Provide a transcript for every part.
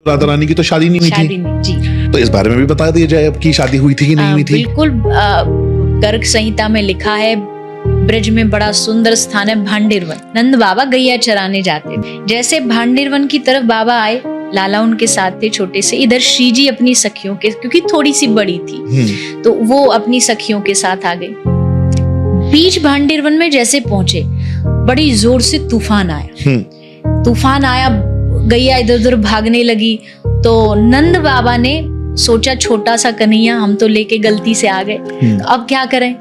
राधा रानी की तो शादी नहीं हुई शादी थी, नहीं जी। तो इस बारे में भी बता दिया जाए अब की शादी हुई थी कि नहीं हुई थी। बिल्कुल, गर्ग संहिता में लिखा है, ब्रज में बड़ा सुंदर स्थान है भांडिरवन। नंद बाबा गैया चराने जाते थे। जैसे भांडिरवन की तरफ बाबा आए, लाला उनके साथ थे छोटे से। इधर श्री जी अपनी सखियों के, क्योंकि थोड़ी सी बड़ी थी, तो वो अपनी सखियों के साथ आ गई। बीच भांडिरवन में जैसे पहुंचे, बड़ी जोर से तूफान आया। तूफान आया, गैया इधर उधर भागने लगी। तो नंद बाबा ने सोचा, छोटा सा कन्हैया, हम तो लेके गलती से आ गए, तो अब क्या करें।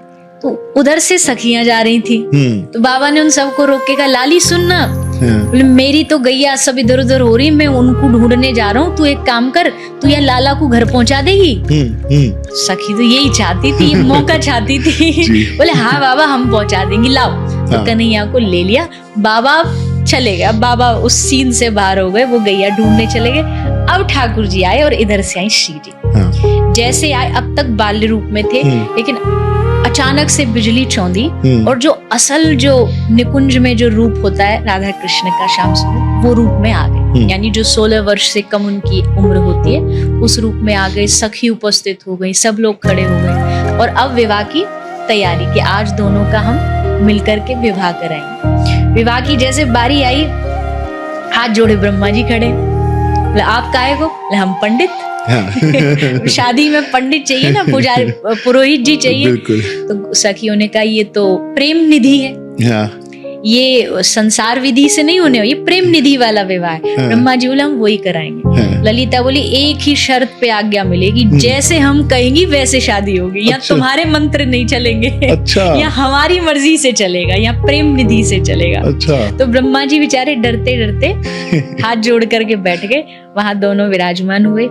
तो उधर से सखियां जा रही थी, तो बाबा ने उन सबको रोक के कहा, लाली सुनना, बोले मेरी तो गैया सब इधर उधर हो रही, मैं उनको ढूंढने जा रहा हूँ, तू एक काम कर, तू या लाला को घर पहुंचा देगी। सखी तो यही चाहती थी, मौका चाहती थी। बोले हाँ बाबा हम पहुंचा देंगी, लाओ। तो कन्हैया को ले लिया, बाबा चले गए। बाबा उस सीन से बाहर हो गए, वो गैया ढूंढने चले गए। अब ठाकुर जी आए और इधर से आई श्री जी। जैसे आए, अब तक बाल्य रूप में थे, लेकिन अचानक से बिजली चौंधी और जो असल जो निकुंज में जो रूप होता है राधा कृष्ण का श्याम स्वरूप, वो रूप में आ गए। यानी जो 16 वर्ष से कम उनकी उम्र होती है, उस रूप में आ गए। सखी उपस्थित हो गई, सब लोग खड़े हो गए और अब विवाह की तैयारी कि आज दोनों का हम मिलकर के विवाह कराएंगे। विवाह की जैसे बारी आई, हाथ जोड़े ब्रह्मा जी खड़े। आप काहे को? हम पंडित। शादी में पंडित चाहिए ना, पुजारी पुरोहित जी चाहिए। तो सखियों ने कहा, ये तो प्रेम निधि है, ये संसार विधि से नहीं होने, ये प्रेम निधि वाला विवाह है। ब्रह्मा जी बोले हम वही कराएंगे। ललिता बोली एक ही शर्त पे आज्ञा मिलेगी, जैसे हम कहेंगी वैसे शादी होगी। यहाँ तुम्हारे मंत्र नहीं चलेंगे, यहाँ हमारी मर्जी से चलेगा, यहाँ प्रेम निधि से चलेगा। तो ब्रह्मा जी बेचारे डरते डरते हाथ जोड़ करके बैठ गए। वहां दोनों विराजमान हुए,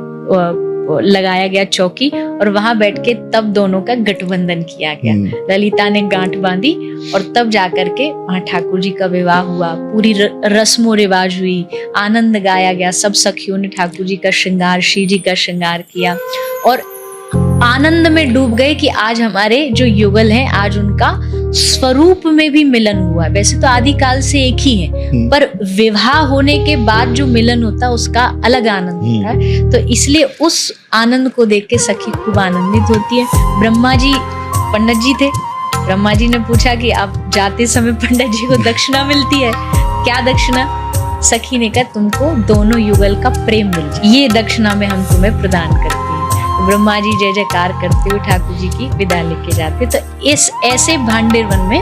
लगाया गया चौकी और वहां बैठ के तब दोनों का गठबंधन किया गया। ललिता ने गांठ बांधी और तब जाकर के वहां ठाकुर जी का विवाह हुआ। पूरी रस्मो रिवाज हुई, आनंद गाया गया। सब सखियों ने ठाकुर जी का श्रृंगार, श्री जी का श्रृंगार किया और आनंद में डूब गए कि आज हमारे जो युगल हैं, आज उनका स्वरूप में भी मिलन हुआ। वैसे तो आदि काल से एक ही है, पर विवाह होने के बाद जो मिलन होता है उसका अलग आनंद होता है। तो इसलिए उस आनंद को देख के सखी खूब आनंदित होती है। ब्रह्मा जी पंडित जी थे। ब्रह्मा जी ने पूछा कि आप जाते समय पंडित जी को दक्षिणा मिलती है क्या? दक्षिणा? सखी ने कहा तुमको दोनों युगल का प्रेम मिल जाए, ये दक्षिणा में हम तुम्हें प्रदान करते हैं। ब्रह्मा जी जय जयकार करते हुए ठाकुर जी की विदा लेके जाते। तो इस ऐसे भांडिरवन में